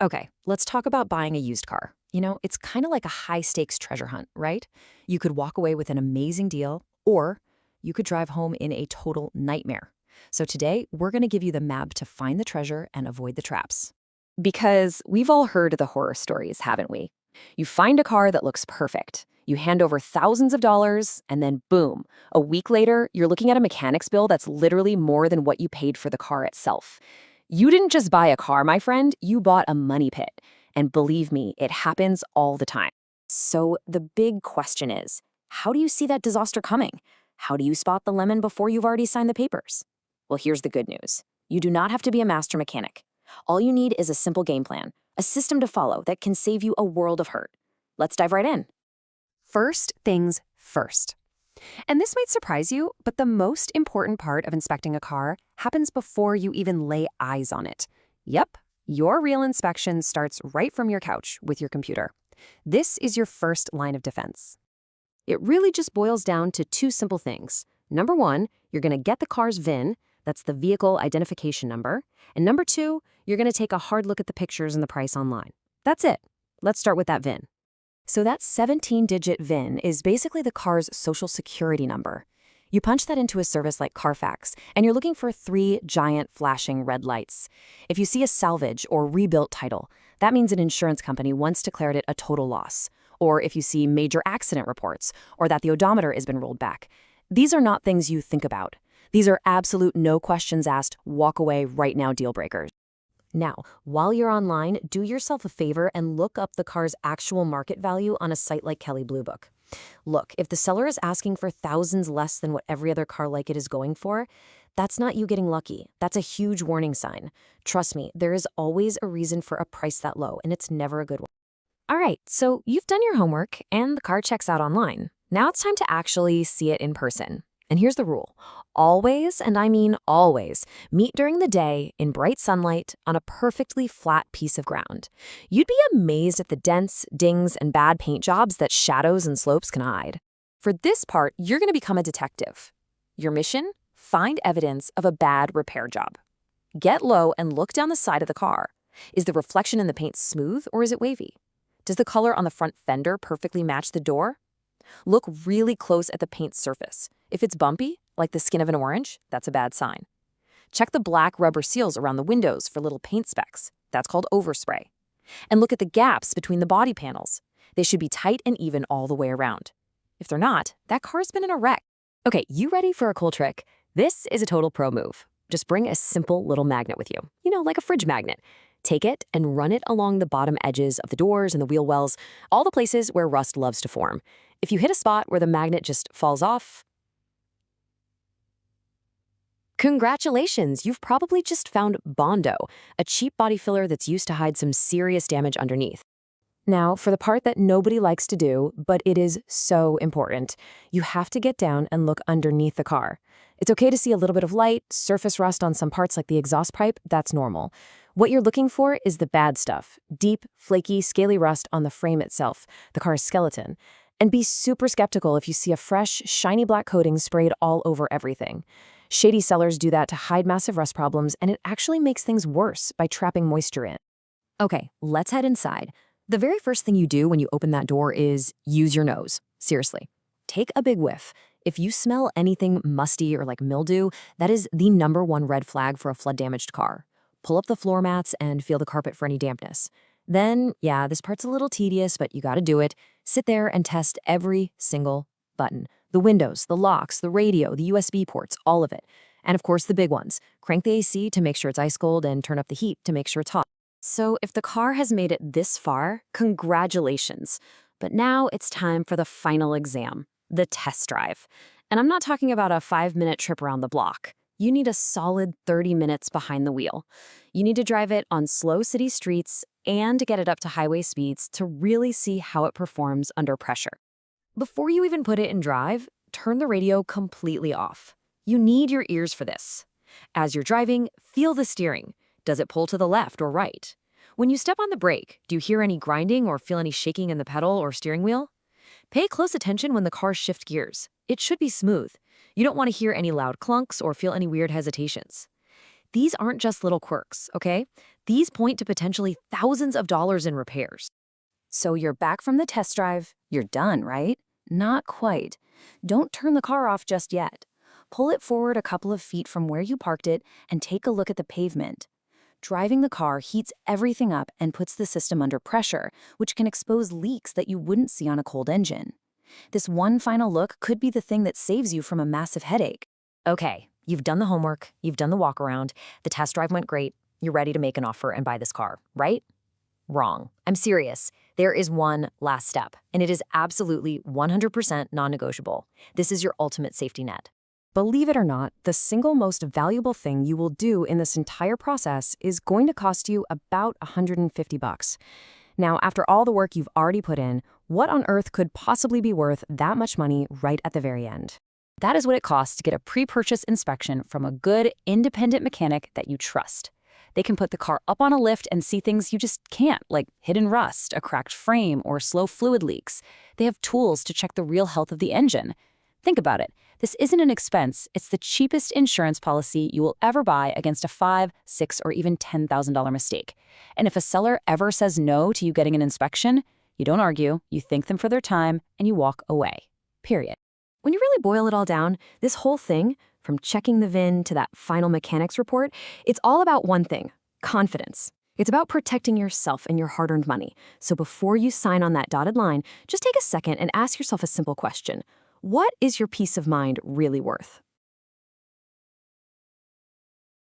Okay, let's talk about buying a used car. It's kind of like a high stakes treasure hunt, right? You could walk away with an amazing deal, or you could drive home in a total nightmare. So today, we're going to give you the map to find the treasure and avoid the traps. Because we've all heard the horror stories, haven't we? You find a car that looks perfect. You hand over thousands of dollars, and then boom, a week later, you're looking at a mechanic's bill that's literally more than what you paid for the car itself. You didn't just buy a car, my friend, you bought a money pit. And believe me, it happens all the time. So the big question is, how do you see that disaster coming? How do you spot the lemon before you've already signed the papers? Well, here's the good news. You do not have to be a master mechanic. All you need is a simple game plan, a system to follow that can save you a world of hurt. Let's dive right in. First things first. And this might surprise you, but the most important part of inspecting a car happens before you even lay eyes on it. Yep, your real inspection starts right from your couch with your computer. This is your first line of defense. It really just boils down to two simple things. Number one, you're going to get the car's VIN, that's the vehicle identification number. And number two, you're going to take a hard look at the pictures and the price online. That's it. Let's start with that VIN. So that 17-digit VIN is basically the car's social security number. You punch that into a service like Carfax, and you're looking for three giant flashing red lights. If you see a salvage or rebuilt title, that means an insurance company once declared it a total loss. Or if you see major accident reports, or that the odometer has been rolled back. These are not things you think about. These are absolute no questions asked, walk away right now deal breakers. Now, while you're online, do yourself a favor and look up the car's actual market value on a site like Kelley Blue Book. Look, if the seller is asking for thousands less than what every other car like it is going for, that's not you getting lucky. That's a huge warning sign. Trust me, there is always a reason for a price that low, and it's never a good one. All right, so you've done your homework, and the car checks out online. Now it's time to actually see it in person. And here's the rule. Always, and I mean always, meet during the day in bright sunlight on a perfectly flat piece of ground. You'd be amazed at the dents, dings, and bad paint jobs that shadows and slopes can hide. For this part, you're going to become a detective. Your mission? Find evidence of a bad repair job. Get low and look down the side of the car. Is the reflection in the paint smooth or is it wavy? Does the color on the front fender perfectly match the door? Look really close at the paint surface. If it's bumpy, like the skin of an orange, that's a bad sign. Check the black rubber seals around the windows for little paint specks. That's called overspray. And look at the gaps between the body panels. They should be tight and even all the way around. If they're not, that car's been in a wreck. Okay, you ready for a cool trick? This is a total pro move. Just bring a simple little magnet with you. Like a fridge magnet. Take it and run it along the bottom edges of the doors and the wheel wells, all the places where rust loves to form. If you hit a spot where the magnet just falls off, congratulations, you've probably just found Bondo, a cheap body filler that's used to hide some serious damage underneath. Now, for the part that nobody likes to do, but it is so important, you have to get down and look underneath the car. It's okay to see a little bit of light, surface rust on some parts like the exhaust pipe, that's normal. What you're looking for is the bad stuff, deep, flaky, scaly rust on the frame itself, the car's skeleton. And be super skeptical if you see a fresh, shiny black coating sprayed all over everything. Shady sellers do that to hide massive rust problems, and it actually makes things worse by trapping moisture in. Okay, let's head inside. The very first thing you do when you open that door is use your nose. Seriously. Take a big whiff. If you smell anything musty or like mildew, that is the #1 red flag for a flood-damaged car. Pull up the floor mats and feel the carpet for any dampness. Then, yeah, this part's a little tedious, but you gotta do it. Sit there and test every single button. The windows, the locks, the radio, the USB ports, all of it. And of course, the big ones. Crank the AC to make sure it's ice cold and turn up the heat to make sure it's hot. So if the car has made it this far, congratulations. But now it's time for the final exam, the test drive. And I'm not talking about a 5-minute trip around the block. You need a solid 30 minutes behind the wheel. You need to drive it on slow city streets and get it up to highway speeds to really see how it performs under pressure. Before you even put it in drive, turn the radio completely off. You need your ears for this. As you're driving, feel the steering. Does it pull to the left or right? When you step on the brake, do you hear any grinding or feel any shaking in the pedal or steering wheel? Pay close attention when the car shifts gears. It should be smooth. You don't want to hear any loud clunks or feel any weird hesitations. These aren't just little quirks, okay? These point to potentially thousands of dollars in repairs. So you're back from the test drive. You're done, right? Not quite. Don't turn the car off just yet. Pull it forward a couple of feet from where you parked it and take a look at the pavement. Driving the car heats everything up and puts the system under pressure, which can expose leaks that you wouldn't see on a cold engine. This one final look could be the thing that saves you from a massive headache. Okay, you've done the homework, you've done the walk around, the test drive went great, you're ready to make an offer and buy this car, right? Wrong. I'm serious. There is one last step, and it is absolutely 100% non-negotiable. This is your ultimate safety net. Believe it or not, the single most valuable thing you will do in this entire process is going to cost you about $150. Now, after all the work you've already put in, what on earth could possibly be worth that much money right at the very end? That is what it costs to get a pre-purchase inspection from a good, independent mechanic that you trust. They can put the car up on a lift and see things you just can't, like hidden rust, a cracked frame, or slow fluid leaks. They have tools to check the real health of the engine. Think about it. This isn't an expense. It's the cheapest insurance policy you will ever buy against a $5,000, $6,000, or even $10,000 mistake. And if a seller ever says no to you getting an inspection, you don't argue, you thank them for their time, and you walk away. Period. When you really boil it all down, this whole thing, from checking the VIN to that final mechanics report, it's all about one thing: confidence. It's about protecting yourself and your hard-earned money. So before you sign on that dotted line, just take a second and ask yourself a simple question. What is your peace of mind really worth?